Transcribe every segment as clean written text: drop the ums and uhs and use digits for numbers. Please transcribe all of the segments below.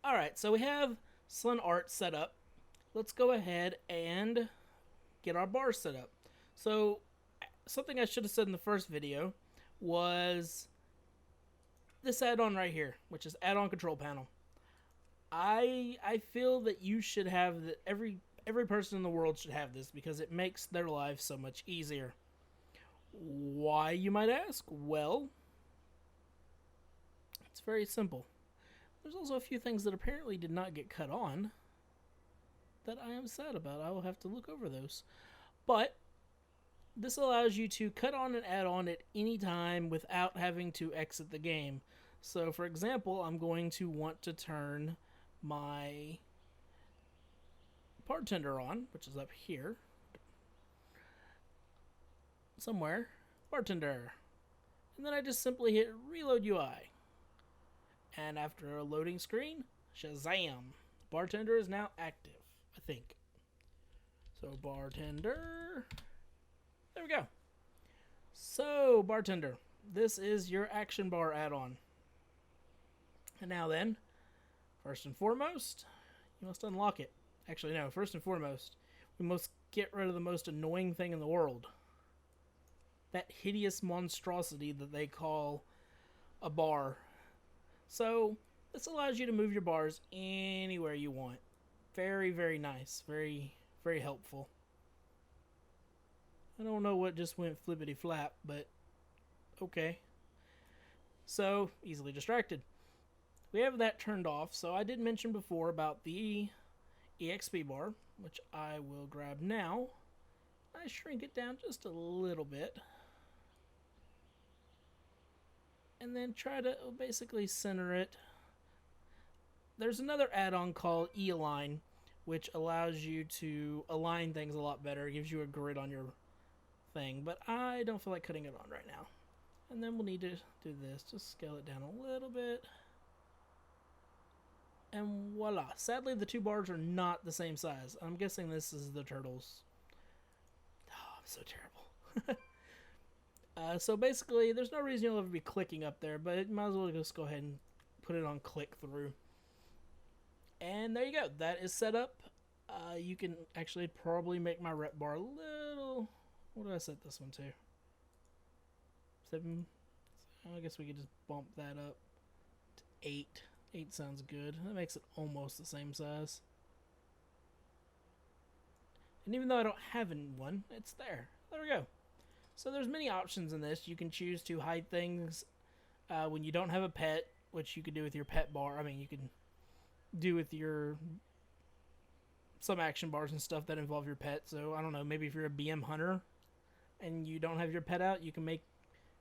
Alright, so we have Sun Art set up. Let's go ahead and get our bar set up. So, something I should have said in the first video was this add-on right here, which is add-on control panel. I feel that you should have that every person in the world should have this because it makes their life so much easier. Why, you might ask? Well, it's very simple. There's also a few things that apparently did not get cut on that I am sad about. I will have to look over those. But this allows you to cut on an add-on at any time without having to exit the game. So, for example, I'm going to want to turn my bartender on, which is up here somewhere. Bartender. And then I just simply hit reload UI. And after a loading screen, shazam! Bartender is now active, I think. So, bartender. There we go. So, bartender, this is your action bar add-on. And now then, first and foremost, you must unlock it. Actually, no, first and foremost, we must get rid of the most annoying thing in the world. That hideous monstrosity that they call a bar. So, this allows you to move your bars anywhere you want. Very, very nice. Very, very helpful. I don't know what just went flippity flap, but okay. So, easily distracted. We have that turned off, so I did mention before about the EXP bar, which I will grab now. I shrink it down just a little bit. And then try to basically center it. There's another add-on called E-Align, which allows you to align things a lot better. It gives you a grid on your thing, but I don't feel like cutting it on right now. And then we'll need to do this. Just scale it down a little bit. And voila. Sadly, the two bars are not the same size. I'm guessing this is the turtles. Oh, I'm so terrible. So basically, there's no reason you'll ever be clicking up there, but you might as well just go ahead and put it on click through. And there you go. That is set up. You can actually probably make my rep bar a little... What did I set this one to? 7? I guess we could just bump that up to 8. 8 sounds good. That makes it almost the same size. And even though I don't have one, it's there. There we go. So there's many options in this. You can choose to hide things when you don't have a pet, which you can do with your pet bar. I mean, you can do with your some action bars and stuff that involve your pet. So I don't know, maybe if you're a BM hunter and you don't have your pet out, you can make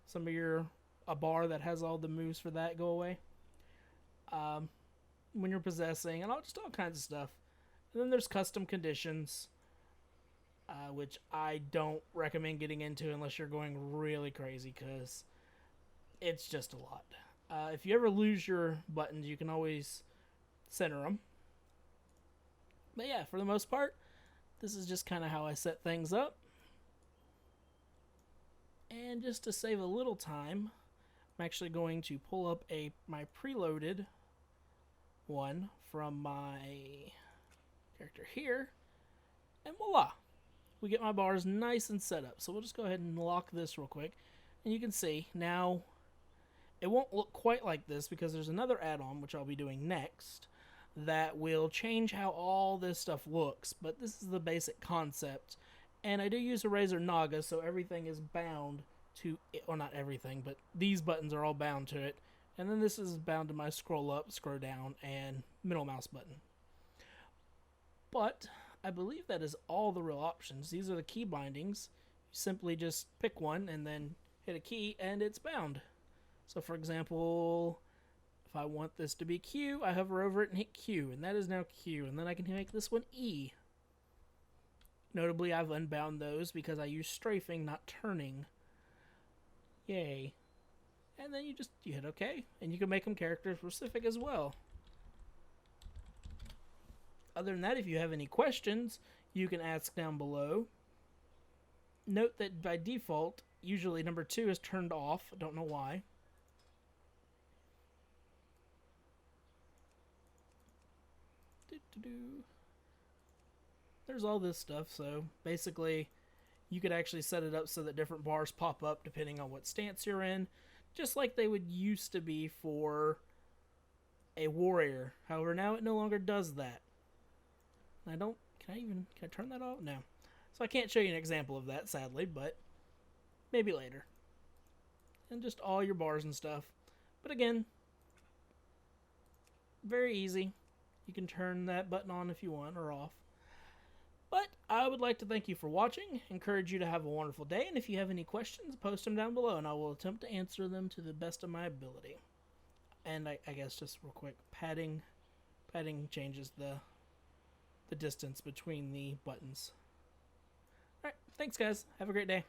some of a bar that has all the moves for that go away. When you're possessing and just all kinds of stuff. And then there's custom conditions. Which I don't recommend getting into unless you're going really crazy because it's just a lot. If you ever lose your buttons, you can always center them. But yeah, for the most part, this is just kind of how I set things up. And just to save a little time, I'm actually going to pull up my preloaded one from my character here. And voila! We get my bars nice and set up. So we'll just go ahead and lock this real quick. And you can see, now, it won't look quite like this because there's another add-on, which I'll be doing next, that will change how all this stuff looks. But this is the basic concept. And I do use a Razor Naga, so everything is bound to it. Well, not everything, but these buttons are all bound to it. And then this is bound to my scroll up, scroll down, and middle mouse button. But I believe that is all the real options. These are the key bindings. You simply just pick one and then hit a key and it's bound. So for example, if I want this to be Q, I hover over it and hit Q, and that is now Q. And then I can make this one E. Notably, I've unbound those because I use strafing, not turning. Yay. And then you hit OK, and you can make them character specific as well. Other than that, if you have any questions, you can ask down below. Note that by default, usually number 2 is turned off. I don't know why. There's all this stuff, so basically you could actually set it up so that different bars pop up depending on what stance you're in, just like they would used to be for a warrior. However, now it no longer does that. Can I turn that off? No. So I can't show you an example of that, sadly, but maybe later. And just all your bars and stuff. But again, very easy. You can turn that button on if you want, or off. But I would like to thank you for watching, encourage you to have a wonderful day, and if you have any questions, post them down below, and I will attempt to answer them to the best of my ability. And I guess just real quick, padding changes the distance between the buttons. Alright, thanks guys. Have a great day.